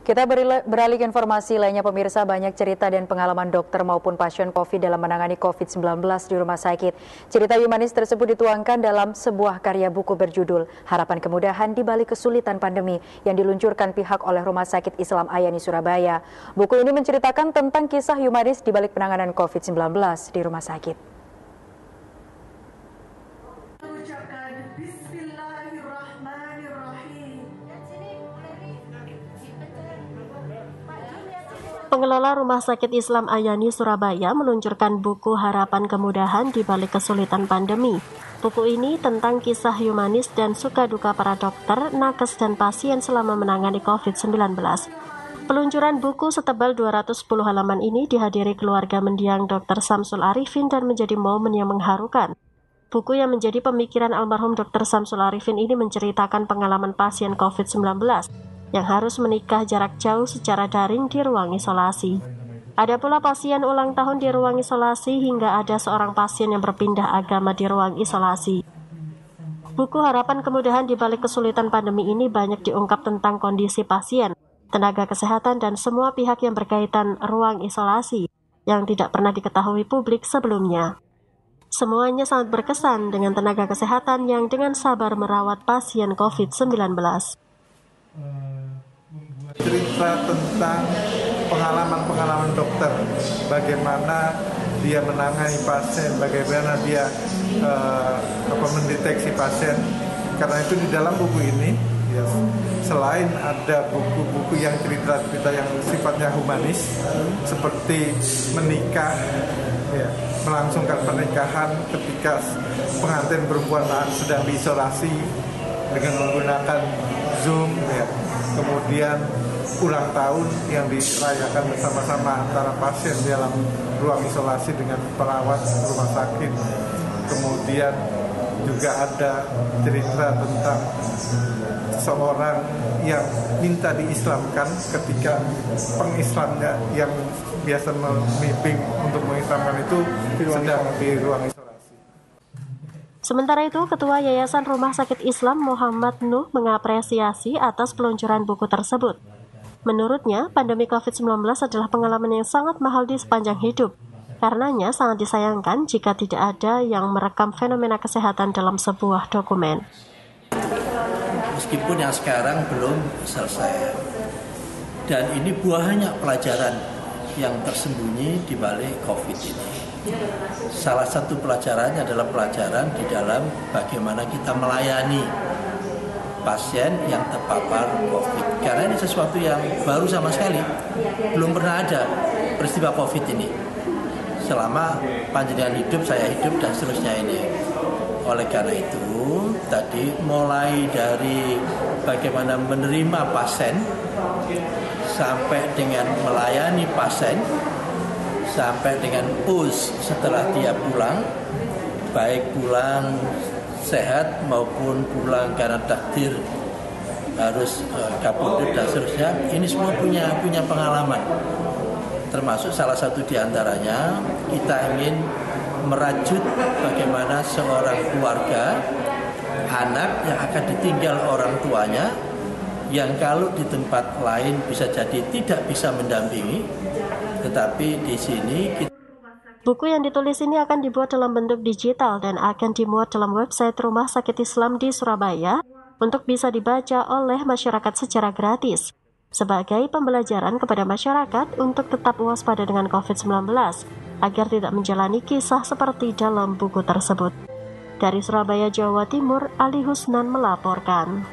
Kita beralih ke informasi lainnya, pemirsa. Banyak cerita dan pengalaman dokter maupun pasien COVID dalam menangani COVID-19 di rumah sakit. Cerita humanis tersebut dituangkan dalam sebuah karya buku berjudul Harapan Kemudahan di Balik Kesulitan Pandemi yang diluncurkan pihak oleh Rumah Sakit Islam Ayani Surabaya. Buku ini menceritakan tentang kisah humanis di balik penanganan COVID-19 di rumah sakit. Pengelola Rumah Sakit Islam Ayani Surabaya meluncurkan buku Harapan Kemudahan di Balik Kesulitan Pandemi. Buku ini tentang kisah humanis dan suka duka para dokter, nakes, dan pasien selama menangani COVID-19. Peluncuran buku setebal 210 halaman ini dihadiri keluarga mendiang Dr. Samsul Arifin dan menjadi momen yang mengharukan. Buku yang menjadi pemikiran almarhum Dr. Samsul Arifin ini menceritakan pengalaman pasien COVID-19 yang harus menikah jarak jauh secara daring di ruang isolasi. Ada pula pasien ulang tahun di ruang isolasi hingga ada seorang pasien yang berpindah agama di ruang isolasi. Buku Harapan Kemudahan di Balik Kesulitan Pandemi ini banyak diungkap tentang kondisi pasien, tenaga kesehatan, dan semua pihak yang berkaitan ruang isolasi yang tidak pernah diketahui publik sebelumnya. Semuanya sangat berkesan dengan tenaga kesehatan yang dengan sabar merawat pasien COVID-19. Cerita tentang pengalaman dokter, bagaimana dia menangani pasien, bagaimana dia mendeteksi pasien. Karena itu di dalam buku ini, ya, selain ada buku-buku yang cerita-cerita yang sifatnya humanis, seperti menikah, ya, melangsungkan pernikahan ketika pengantin perempuan sedang diisolasi dengan menggunakan Zoom, ya. Kemudian ulang tahun yang dirayakan bersama-sama antara pasien dalam ruang isolasi dengan perawat rumah sakit. Kemudian juga ada cerita tentang seorang yang minta diislamkan ketika pengislamnya yang biasa membimbing untuk mengislamkan itu sedang di ruang isolasi. Sementara itu, Ketua Yayasan Rumah Sakit Islam Muhammad Nuh mengapresiasi atas peluncuran buku tersebut. Menurutnya, pandemi COVID-19 adalah pengalaman yang sangat mahal di sepanjang hidup. Karenanya sangat disayangkan jika tidak ada yang merekam fenomena kesehatan dalam sebuah dokumen. Meskipun yang sekarang belum selesai. Dan ini banyak pelajaran yang tersembunyi di balik COVID ini. Salah satu pelajarannya adalah pelajaran di dalam bagaimana kita melayani pasien yang terpapar COVID. Karena ini sesuatu yang baru sama sekali. Belum pernah ada peristiwa COVID ini. Selama panjenengan hidup, saya hidup, dan seterusnya ini. Oleh karena itu, tadi mulai dari bagaimana menerima pasien, sampai dengan melayani pasien, sampai dengan push setelah dia pulang, baik pulang sehat maupun pulang karena takdir harus kabudut dan seterusnya. Ini semua punya pengalaman. Termasuk salah satu diantaranya, kita ingin merajut bagaimana seorang keluarga, anak yang akan ditinggal orang tuanya, yang kalau di tempat lain bisa jadi tidak bisa mendampingi, tetapi di sini Buku yang ditulis ini akan dibuat dalam bentuk digital dan akan dimuat dalam website Rumah Sakit Islam di Surabaya untuk bisa dibaca oleh masyarakat secara gratis sebagai pembelajaran kepada masyarakat untuk tetap waspada dengan COVID-19 agar tidak menjalani kisah seperti dalam buku tersebut. Dari Surabaya, Jawa Timur, Ali Husnan melaporkan.